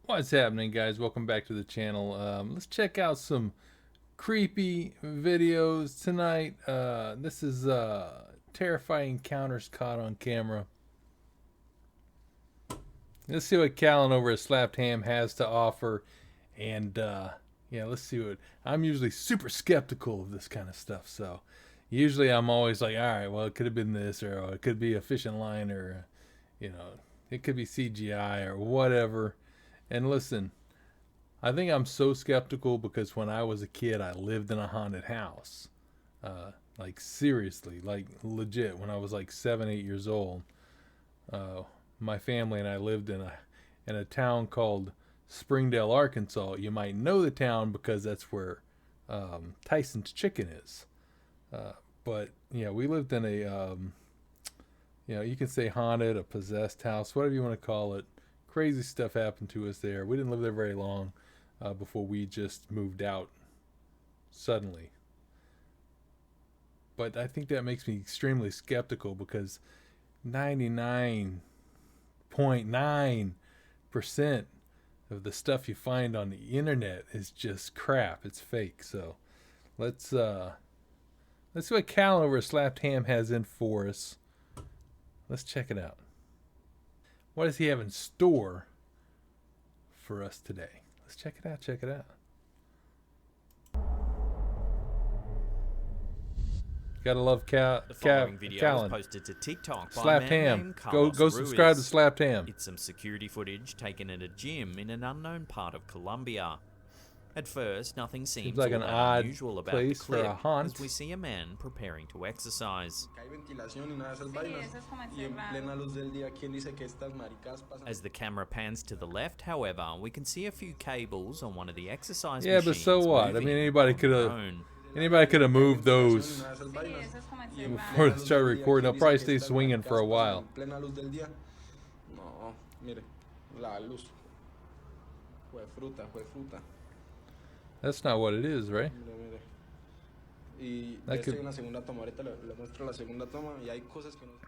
What's happening, guys? Welcome back to the channel. Let's check out some creepy videos tonight. This is terrifying encounters caught on camera. Let's see what Callan over at Slapped Ham has to offer, and yeah, let's see what. I'm usually super skeptical of this kind of stuff, so usually I'm always like, all right, well, it could have been this, or it could be a fishing line, or it could be CGI or whatever. And listen, I think I'm so skeptical because when I was a kid, I lived in a haunted house. Like seriously, like legit. When I was like 7, 8 years old, my family and I lived in a town called Springdale, Arkansas. You might know the town because that's where Tyson's Chicken is. But yeah, we lived in a you can say haunted, a possessed house, whatever you want to call it. Crazy stuff happened to us there. We didn't live there very long before we just moved out suddenly. But I think that makes me extremely skeptical because 99.9% of the stuff you find on the internet is just crap. It's fake. So let's see what Callan over at Slapped Ham has in for us. Let's check it out. What does he have in store for us today? Let's check it out. Check it out. Gotta love The following video Callan. was posted to TikTok by Slapped a man Ham. named Go Carlos subscribe to Ruiz. Slapped Ham. It's some security footage taken at a gym in an unknown part of Colombia. At first, nothing seems like all an that odd unusual about the place for clip a haunt. as we see a man preparing to exercise. As the camera pans to the left, however, we can see a few cables on one of the exercise Yeah, machines. but so what? I moving mean, anybody on could their have own. moved those before they start recording. They'll probably stay swinging for a while. That's not what it is, right?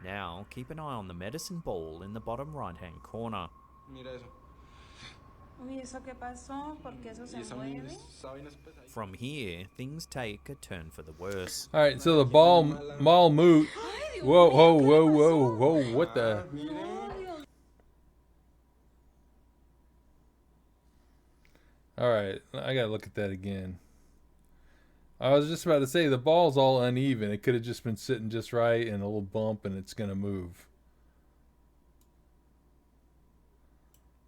Now, keep an eye on the medicine ball in the bottom right-hand corner. From here, things take a turn for the worse. All right, so the mall moot. Whoa, whoa, whoa, whoa, whoa! What the? All right, I gotta look at that again. I was just about to say the ball's all uneven. It could have just been sitting just right and a little bump, and it's gonna move.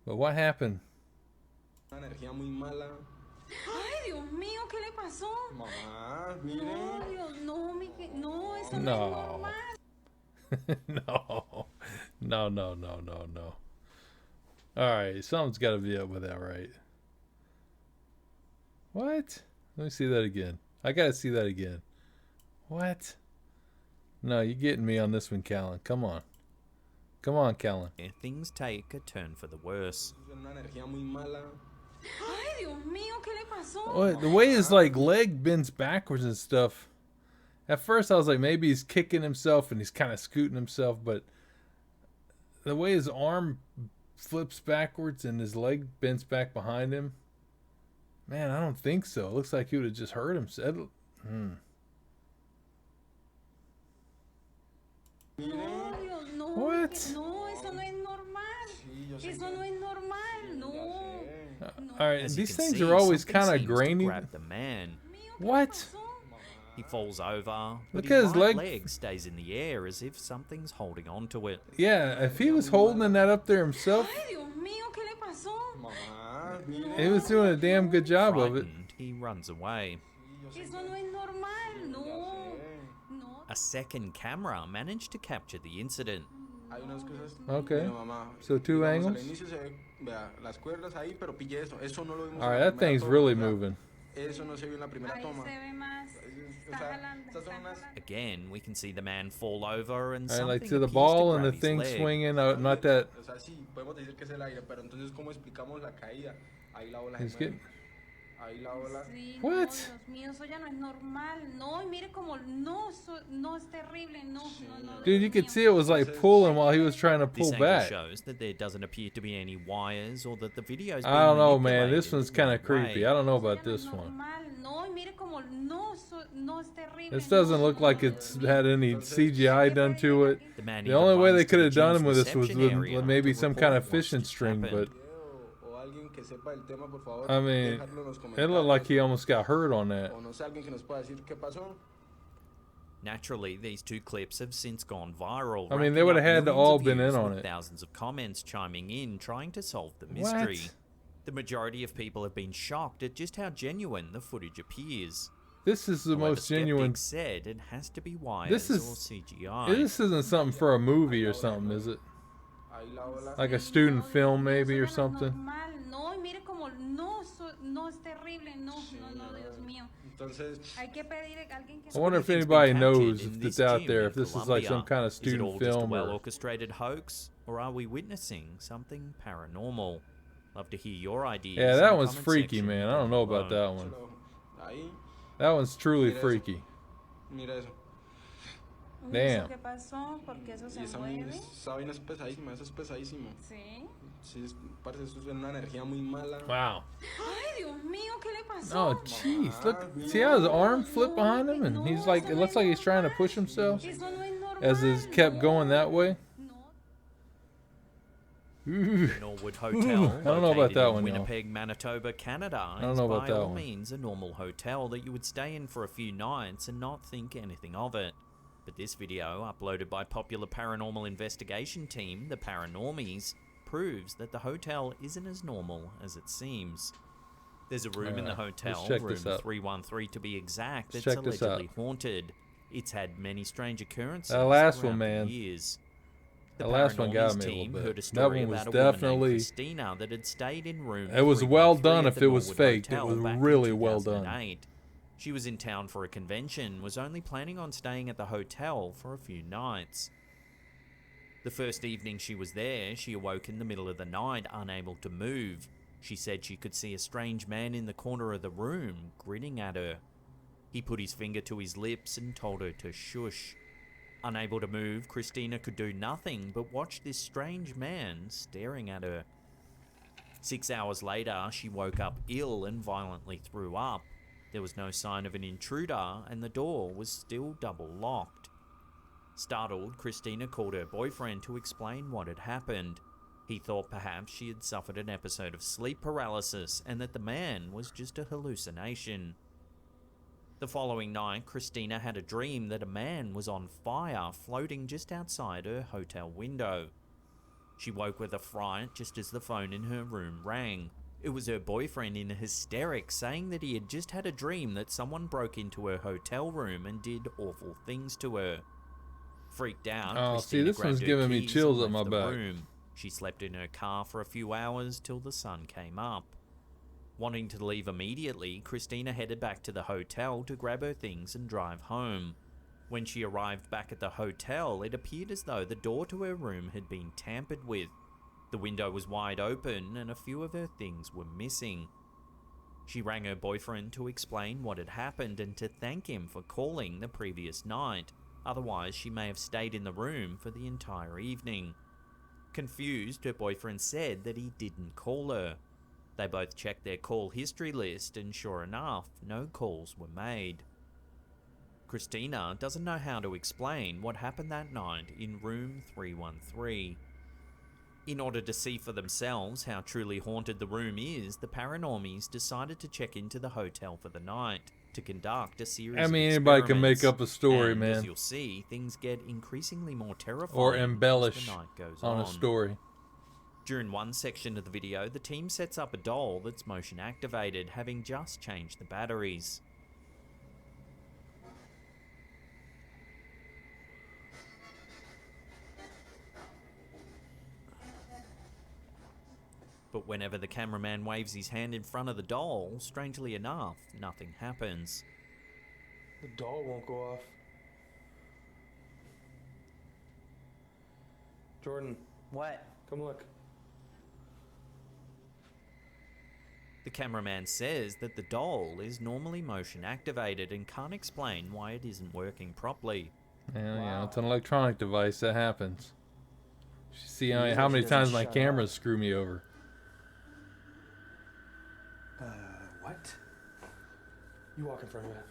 But what happened? Ay, Dios mío, ¿qué le pasó? Mamá, No, Dios, no, no, eso no es No. normal. No. All right, something's got to be up with that, right? What? Let me see that again. I gotta see that again. What? No, you're getting me on this one, Callan. Come on, Callan. Things take a turn for the worse. Ay, Dios mío, ¿qué le pasó? What? The way his leg bends backwards and stuff. At first, I was like, maybe he's kicking himself and he's kind of scooting himself, but the way his arm flips backwards and his leg bends back behind him, man, I don't think so. It looks like he would have just hurt himself. No, Dios, no. What? No, eso no es normal. Eso no es normal. No. All right, As you these can things see, are always something kind of seems to grainy. grab the man. What? He falls over, but Look at his his right leg. leg stays in the air as if something's holding on to it. Yeah, if he was holding that up there himself, Ay, Dios mío, ¿qué le pasó? he was doing a damn good job of it. Frightened, he runs away. Eso no es normal. No. No. A second camera managed to capture the incident. Okay. So two angles. All right, that thing's really moving. Eso no se vio en la primera Ahí toma. se ve más. O Está sea, jalando, estas son está unas... jalando. Again, we can see the man fall over and All right, something like to the appears ball to and the grab his thing leg. swinging. Not that O sea, sí, podemos decir que es el aire, pero entonces, ¿cómo explicamos la caída? Ahí la bola he's se mueve. getting. Ahí la bola... Sí, What? no, Dios mío, eso ya no es normal. No, y mire como, no, no es terrible, no, no, no. Dude, Dios you could mío. see it was like pulling while he was trying to This pull angle back. shows that there doesn't appear to be any wires or that the video is being I don't know, man. manipulated This one's the kind right of creepy. way. I don't know Eso about ya no es this one. normal. No, y mire como, no, no es terrible. This no, doesn't look no, like no, it's Dios mío. had any CGI done to it. The man The even only way runs they to could the have done gym's with this was reception with area maybe to some kind report of what's fishing just string, but happened. O alguien que sepa el tema, por favor, I mean, dejadlo en los it looked like he comentarios. almost got hurt on that. O no sé, alguien que nos pueda decir qué pasó. Naturally, these two clips have since gone viral. I mean, they racking would up have had to millions all of been in views on with it. thousands of comments chiming in, trying to solve the mystery. What? The majority of people have been shocked at just how genuine the footage appears. This is the However, most genuine. skeptics said it has to be wires This is- or CGI. This isn't something for a movie or something, is it? Ahí la bola... Like a Sí, student no, film, Dios mío, maybe, eso or ya no es something. normal. No, y mire como, no, no es terrible, no, no, Dios mío. Entonces, Hay que pedir a alguien que I wonder if Everything's been anybody captured knows in if this it's out gym there, in if this is like some Colombia. kind of Is it student all just a film or. well-orchestrated house, or are we witnessing something paranormal? Love to hear your ideas. Yeah, in that the one's comment freaky, section man. I don't down know about below. that one. ahí, That one's truly Mira eso. freaky. mira eso. Uy, Damn. ¿eso qué pasó? Porque eso Y se esa mueve. vaina es pesadísima, eso es pesadísimo. Sí. Sí, parece eso es una energía muy mala. Wow. Ay, Dios mío, ¿qué le pasó? Oh, jeez. Look. See how his arm flipped behind him? And he's like, it looks like he's trying to push himself Eso no es normal. as it kept going that way. No. Ooh. Norwood Hotel, I don't know about located that in one, y'all. Winnipeg, Manitoba, Canada, don't is know by about that all one. means a normal hotel that you would stay in for a few nights and not think anything of it. But this video, uploaded by popular paranormal investigation team, the Paranormies, proves that the hotel isn't as normal as it seems. There's a room in the Alright, let's hotel, check room this out. 313 to be exact, Let's that's check this allegedly out. haunted. It's had many strange occurrences That last throughout one, the man. years. The That last one got Paranormies me a team little heard bit. a story That one was about a woman named definitely. Christina that had stayed in room It was well 313 done at if the it was Norwood faked. It Hotel was back in really well done. 2008. She was in town for a convention, was only planning on staying at the hotel for a few nights. The first evening she was there, she awoke in the middle of the night, unable to move. She said she could see a strange man in the corner of the room, grinning at her. He put his finger to his lips and told her to shush. Unable to move, Christina could do nothing but watch this strange man staring at her. 6 hours later, she woke up ill and violently threw up. There was no sign of an intruder, and the door was still double locked. Startled, Christina called her boyfriend to explain what had happened. He thought perhaps she had suffered an episode of sleep paralysis and that the man was just a hallucination. The following night, Christina had a dream that a man was on fire floating just outside her hotel window. She woke with a fright just as the phone in her room rang. It was her boyfriend in hysterics saying that he had just had a dream that someone broke into her hotel room and did awful things to her. Freaked out, Oh, see, Christina this grabbed one's her giving me keys chills and up my left the back. room. She slept in her car for a few hours till the sun came up. Wanting to leave immediately, Christina headed back to the hotel to grab her things and drive home. When she arrived back at the hotel, it appeared as though the door to her room had been tampered with. The window was wide open and a few of her things were missing. She rang her boyfriend to explain what had happened and to thank him for calling the previous night. Otherwise, she may have stayed in the room for the entire evening. Confused, her boyfriend said that he didn't call her. They both checked their call history list and sure enough, no calls were made. Christina doesn't know how to explain what happened that night in room 313. In order to see for themselves how truly haunted the room is, the Paranormies decided to check into the hotel for the night to conduct a series I mean, of anybody can make experiments. up a story, And, man. as you'll see, things get increasingly more terrifying Or as embellish the night goes on a story. During one section of the video, the team sets up a doll that's motion activated, having just changed the batteries. But whenever the cameraman waves his hand in front of the doll, strangely enough, nothing happens. The doll won't go off. Jordan, What? come look. The cameraman says that the doll is normally motion activated and can't explain why it isn't working properly. Yeah, Wow. it's an electronic device that happens. You see how Usually how she many doesn't times my shut cameras screw me over. What? You walk in front of it.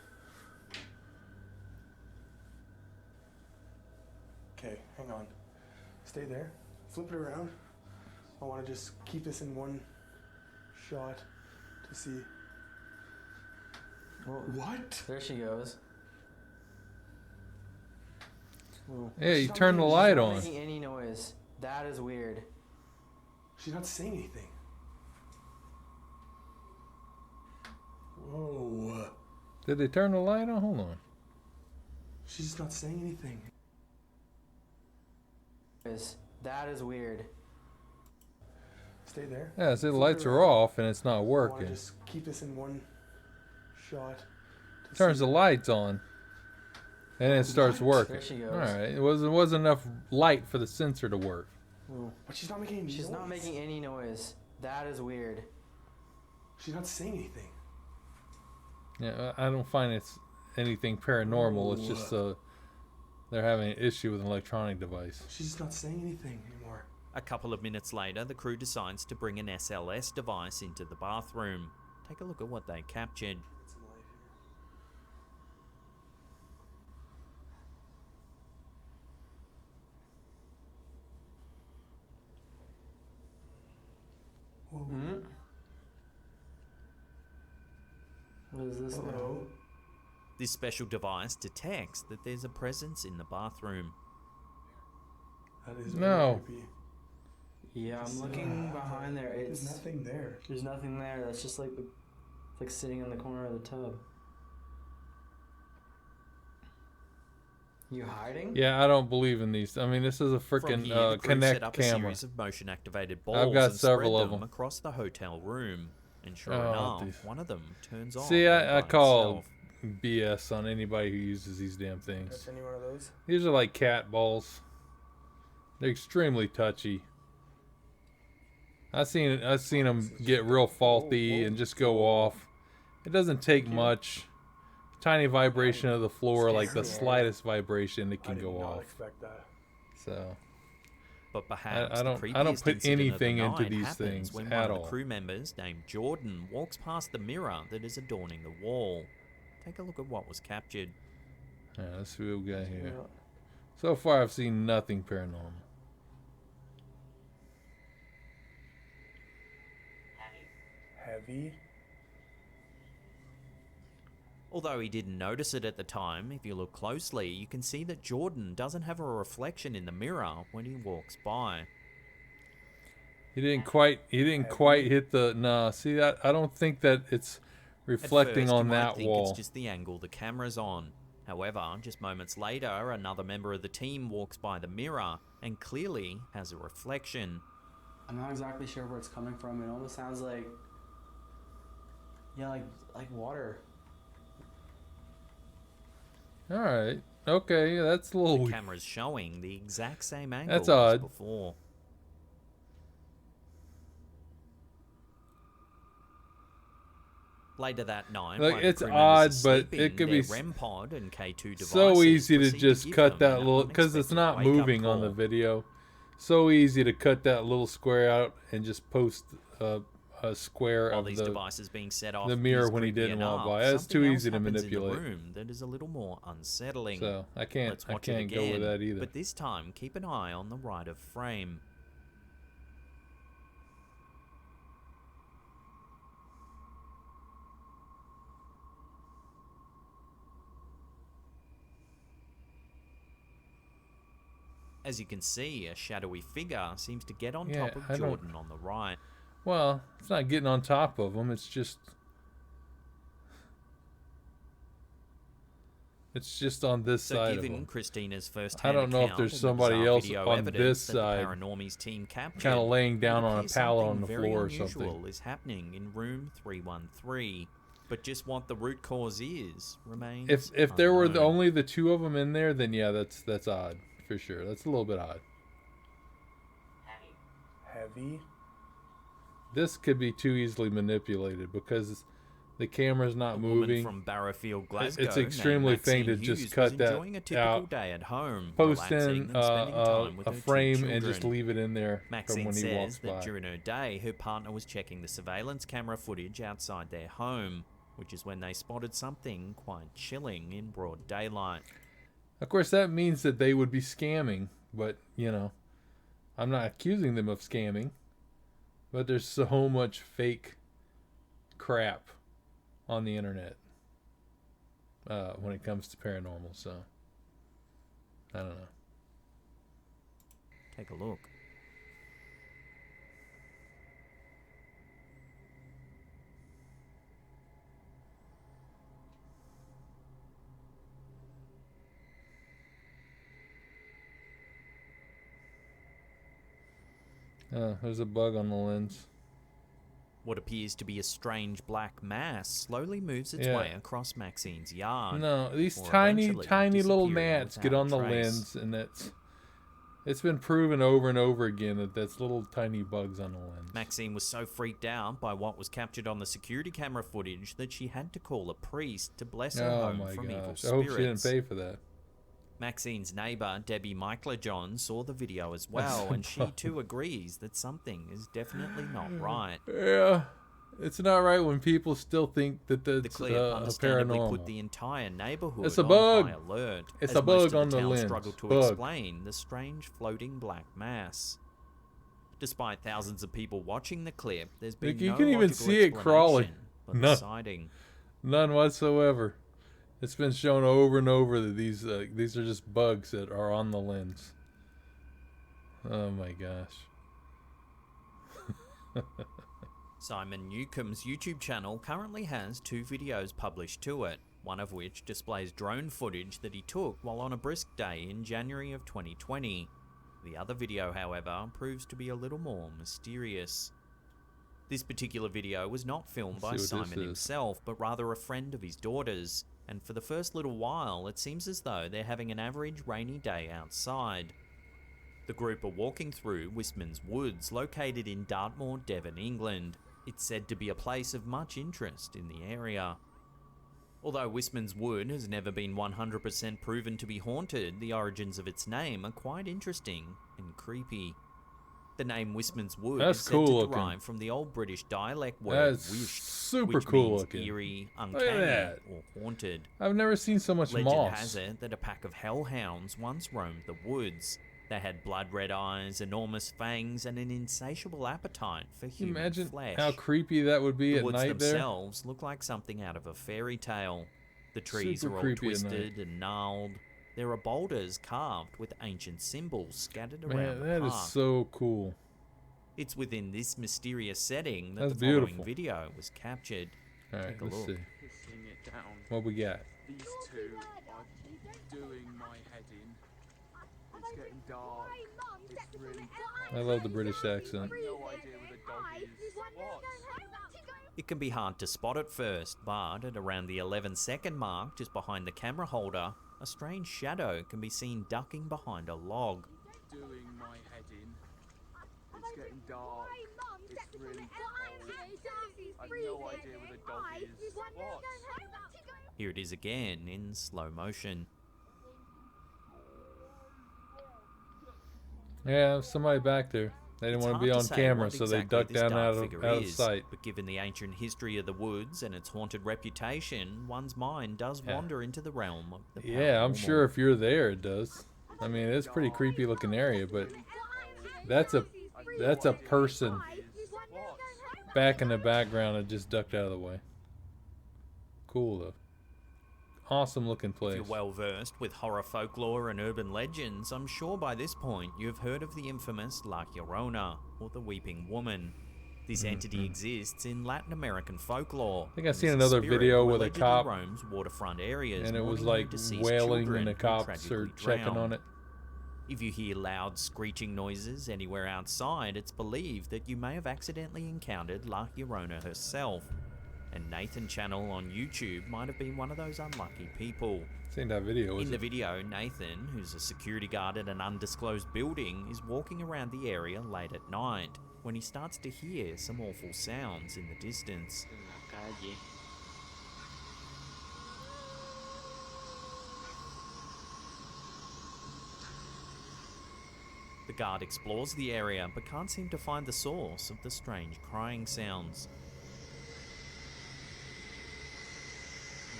Okay, hang on. Stay there. Flip it around. I want to just keep this in one shot to see. Whoa. What? There she goes. Whoa. Yeah, you She's not turn the making- light She's not on. making any noise. That is weird. She's not saying anything. Whoa. Did they turn the light on? Hold on. She's just not saying anything. That is weird. Stay there. Yeah, see, the Flip it lights are around. off and it's not I want to working. just keep this in one shot. To Turns see. the lights on, and it starts What? working. There she goes. All right, it wasn't enough light for the sensor to work. Ooh. But she's not making any She's noise. not making any noise. That is weird. She's not saying anything. Yeah, I don't find it's anything paranormal. It's just they're having an issue with an electronic device. She's just not saying anything anymore. A couple of minutes later, the crew decides to bring an SLS device into the bathroom. Take a look at what they captured. It's in light here. Whoa. Hmm? What is this now? Hello. This special device detects that there's a presence in the bathroom. That is No. very creepy. Yeah, I'm looking behind there. There's It's nothing there. there's nothing there. That's just like it's like sitting in the corner of the tub. You hiding? Yeah, I don't believe in these. I mean, this is a From freaking here, the crew set Kinect up a camera. series of motion-activated balls got and several spread of them them. across the hotel room. And sure Oh, enough, these- one of them turns on. See, all I by call itself. BS on anybody who uses these damn things. That's any one of those? These are like cat balls. They're extremely touchy. I've seen them get real faulty and just go off. It doesn't take much. Tiny vibration of the floor, like the Scary. slightest vibration, it I can did go not off. expect that. So But perhaps I don't- the I don't creepiest put incident of the anything into night these happens things when at one of all. the crew members named Jordan walks past the mirror that is adorning the wall. Take a look at what was captured. yeah, let's see what we got here. So far, I've seen nothing paranormal. Heavy. Although he didn't notice it at the time, if you look closely, you can see that Jordan doesn't have a reflection in the mirror when he walks by. He didn't quite hit the. Nah, see that? I don't think that it's reflecting At first, on you might that think wall. It's just the angle the camera's on. However, just moments later, another member of the team walks by the mirror and clearly has a reflection. I'm not exactly sure where it's coming from. It almost sounds like like water. All right. Okay, yeah, that's a little The weird. camera's showing the exact same angle That's as odd. before. Later that night, Like, while the it's crew members odd, are but sleeping, it could their be REM pod and K2 devices So easy to proceed just give cut them that an little, because it's unexpected not wake-up moving on the call. video. So easy to cut that little square out and just post a square While of these the. devices being set off the mirror is when he creepy didn't walk enough, by. That's too something easy else to happens in the manipulate. room that is a little more unsettling. So I Let's can't watch it go with again, that either. But this time, keep an eye on the right of frame. As you can see, a shadowy figure seems to get on Yeah, top of I don't- Jordan on the right. Well, it's not getting on top of him. It's just It's just on this So side of given them. Christina's I first-hand don't know if account there's and the somebody bizarre else video on evidence this that the side Paranormies team captured, kind of laying down it on a appears pallet something on the very floor or unusual something. is happening in room 313, but just what the root cause is remains If there were unknown. only the two of them in there, then yeah, that's odd for sure. That's a little bit odd. Heavy. This could be too easily manipulated because the camera's not A woman moving. from Barrowfield, Glasgow, It's named extremely faint Maxine to just Hughes, cut was that enjoying a typical out, day at home, Post relaxing in and spending time with a her two frame and just children. leave it in there from Maxine when he walks says that by. during her day, her partner was checking the surveillance camera footage outside their home, which is when they spotted something quite chilling in broad daylight. Of course, that means that they would be scamming, but you know, I'm not accusing them of scamming. But there's so much fake crap on the internet when it comes to paranormal, so I don't know. Take a look. There's a bug on the lens. What appears to be a strange black mass slowly moves its Yeah. way across Maxine's yard. No, these or tiny, eventually tiny little disappearing gnats get without on the trace. lens, and it's been proven over and over again that that's little tiny bugs on the lens. Maxine was so freaked out by what was captured on the security camera footage that she had to call a priest to bless her Oh home my from evil gosh! I spirits. hope she didn't pay for that. Maxine's neighbour, Debbie Michael-John, saw the video as well, and she too agrees that something is definitely not right. Yeah, it's not right when people still think that The that's clip understandably paranormal. put the entire neighbourhood It's a on bug. high alert, It's as a most bug of the on the town lens. struggled to Bug. explain the strange floating black mass. Despite thousands of people watching the clip, there's been Like, you no can even logical see it crawling. explanation for the None. sighting. None whatsoever. It's been shown over and over that these are just bugs that are on the lens. Oh my gosh. Simon Newcomb's YouTube channel currently has 2 videos published to it, one of which displays drone footage that he took while on a brisk day in January of 2020. The other video, however, proves to be a little more mysterious. This particular video was not filmed by Let's see what this Simon is. himself, but rather a friend of his daughter's, and for the first little while it seems as though they're having an average rainy day outside. The group are walking through Wistman's Woods, located in Dartmoor, Devon, England. It's said to be a place of much interest in the area. Although Wistman's Wood has never been 100% proven to be haunted, the origins of its name are quite interesting and creepy. The name Wistman's Wood That's is said cool to looking. derive from the Old British dialect word That's wisht, super which cool means looking. eerie, at uncanny, that. or haunted. I've never seen so much Legend moss. has it that a pack of hellhounds once roamed the woods. They had blood-red eyes, enormous fangs, and an insatiable appetite for Can you human imagine flesh. how creepy that would be The at woods night there? themselves look like something out of a fairy tale. The trees Super are all creepy at night. twisted and gnarled. There are boulders carved with ancient symbols scattered Man, around the that is park. so cool. It's within this mysterious setting that That's the following beautiful. video was captured. All right, Take a let's look. see Pissing it down. what we got. These two are doing my head in. It's getting dark. It's really I love the British accent. no idea where the dog is. What? It can be hard to spot at first, but at around the 11-second mark, just behind the camera holder, a strange shadow can be seen ducking behind a log. Doing my head in. It's getting dark. It's really cold. I've no idea where the dog is. What? Here it is again in slow motion. Yeah, somebody back there. They didn't It's want to be hard on say camera, what so they exactly ducked this down dark out figure of is, sight. But given the ancient history of the woods and its haunted reputation, one's mind does Yeah. wander into the realm of the Yeah, I'm paranormal. sure if you're there, it does. I mean, it's a pretty creepy looking area, but that's a person back in the background that just ducked out of the way. Cool though. Awesome looking If place. you're well versed with horror folklore and urban legends, I'm sure by this point you've heard of the infamous La Llorona, or the Weeping Woman. This entity exists in Latin American folklore. I think I've and seen is a another spirit video who with a allegedly cop, roams waterfront areas, and it was mourning like deceased wailing, children and the who cops are tragically checking drowned. on it. If you hear loud screeching noises anywhere outside, it's believed that you may have accidentally encountered La Llorona herself. And Nathan Channel on YouTube might have been one of those unlucky people. Seen that video. In the video, Nathan, who's a security guard at an undisclosed building, is walking around the area late at night when he starts to hear some awful sounds in the distance. En la calle. The guard explores the area but can't seem to find the source of the strange crying sounds.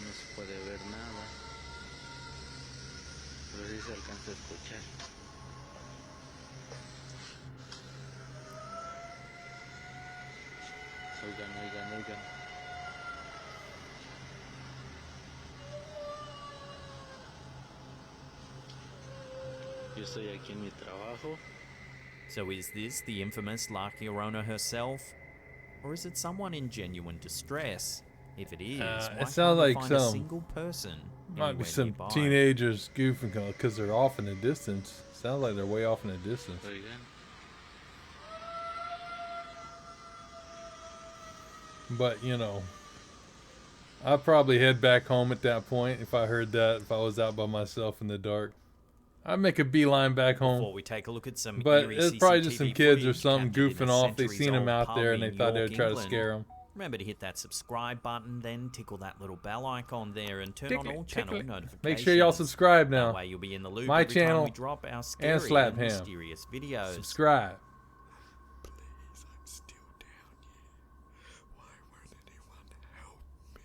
No se puede ver nada. Pero sí se alcanza a escuchar. Oigan, oigan, oigan. Yo estoy aquí en mi trabajo. So is this the infamous La Llorona herself? Or is it someone in genuine distress? If it is, why it can't sounds we like find a some- single person Might be anywhere some nearby? teenagers goofing because they're off in the distance. Sounds like they're way off in the distance. Oigan. But, you know, I'd probably head back home at that point if I heard that, if I was out by myself in the dark. I'd make a beeline back home. Before we take a look at some But eerie it's probably just CCTV some kids or footage something captured in goofing a off. They seen them centuries-old out pub there and they in thought they York, would try to England. scare them. Remember to hit that subscribe button, then tickle that little bell icon there and turn on Tickle it, all tickle channel it. notifications. Make sure y'all subscribe That now. way you'll be in the loop My every time channel we drop our scary Slap and Ham. mysterious videos. Subscribe. Please, I'm still down here. Why won't anyone help me?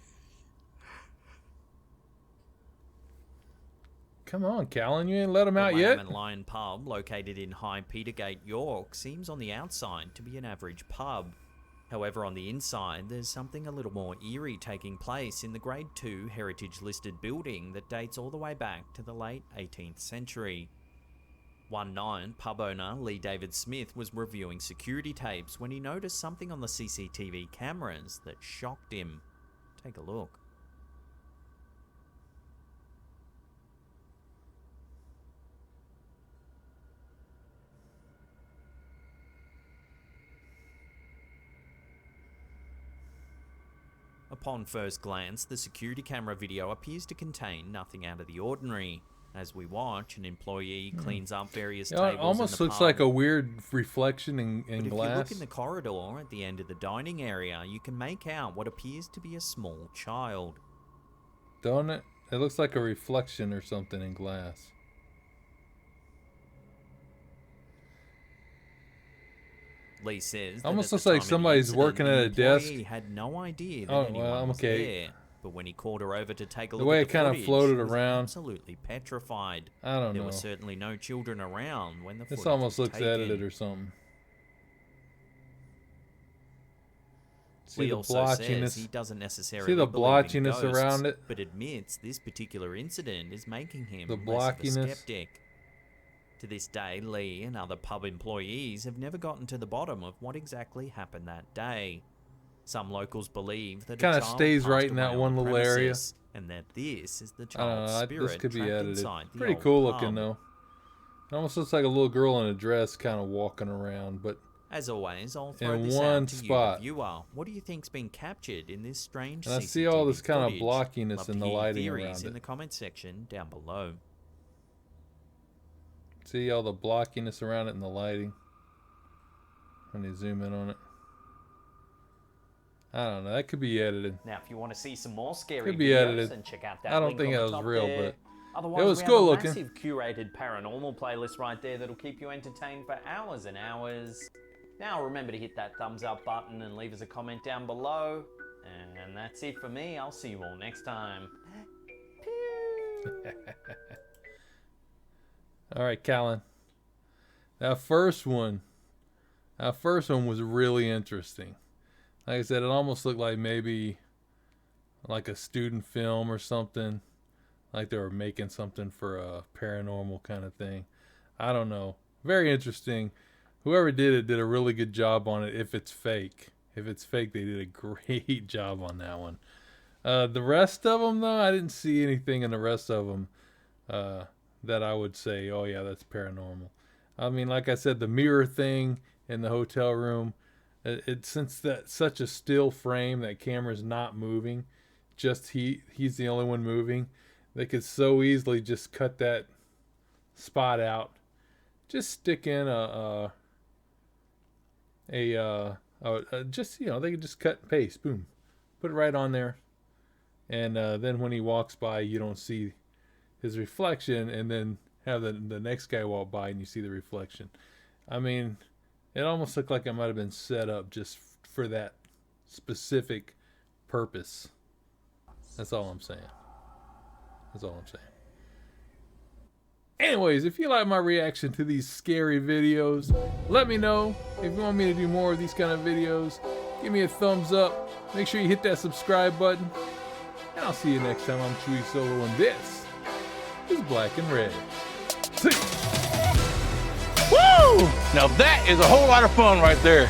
Come on, Callan. You ain't let them The out Lamb yet? and Lion pub, located in High Petergate, York, seems on the outside to be an average pub. However, on the inside, there's something a little more eerie taking place in the Grade 2 heritage-listed building that dates all the way back to the late 18th century. One night, pub owner Lee David Smith was reviewing security tapes when he noticed something on the CCTV cameras that shocked him. Take a look. Upon first glance, the security camera video appears to contain nothing out of the ordinary. As we watch, an employee cleans up various You know, tables it almost in the looks pub. like a weird reflection in But if you glass. look in the corridor at the end of the dining area, you can make out what appears to be a small child. Don't it? It looks like a reflection or something in glass. Lee says that Almost at the looks like time of the somebody's incident, working the at a desk. employee had no idea that Oh, anyone well, I'm was okay. there. But when he called her over to take a The look way at it the kinda footage, floated she was around. absolutely petrified. I don't There know. were certainly no children around when the This footage almost was looks taken. edited or something. See Lee the also says blotchiness. he doesn't necessarily See the believe in blotchiness ghosts, around it? but admits this particular incident is making him The less of a blockiness. skeptic. To this day, Lee and other pub employees have never gotten to the bottom of what exactly happened that day. Some locals believe that Kinda a child stays passed right in that away on one the little area. premises, and that this is the I don't child's know. spirit This could be trapped edited. inside the Pretty old cool pub. looking though. It almost looks like a little girl in a dress kind of walking around, but As always, I'll throw in this one out to spot. you, the viewer. What do you think's been captured in this strange And I CCTV see all this kind of footage? blockiness Love in to the hear your lighting theories around in it. the comment section down below. see all the blockiness around it and the lighting. When you zoom in on it. I don't know. That could be edited. Now, if you want to see some more scary Could be videos, edited. then check out that I don't link think on it the was top real, there. but Otherwise, it was we cool have a looking. massive curated paranormal playlist right there that'll keep you entertained for hours and hours. Now, remember to hit that thumbs up button and leave us a comment down below. And that's it for me. I'll see you all next time. All right, Callan. That first one was really interesting. Like I said, it almost looked like maybe like a student film or something. Like they were making something for a paranormal kind of thing. I don't know. Very interesting. whoever did it did a really good job on it. If it's fake, they did a great job on that one. The rest of them, though, I didn't see anything in the rest of them that I would say, oh yeah, that's paranormal. I mean, like I said, the mirror thing in the hotel room, since that's such a still frame, that camera's not moving, just he's the only one moving, they could so easily just cut that spot out, just stick in just, you know, they could just cut and paste, boom, put it right on there, and then when he walks by, you don't see his reflection, and then have the next guy walk by and you see the reflection. I mean, it almost looked like it might have been set up just for that specific purpose. That's all I'm saying. Anyways, if you like my reaction to these scary videos, let me know. If you want me to do more of these kind of videos, give me a thumbs up. Make sure you hit that subscribe button. And I'll see you next time. I'm Chewy Solo, and this is Black and Red. See ya. Woo! Now that is a whole lot of fun right there.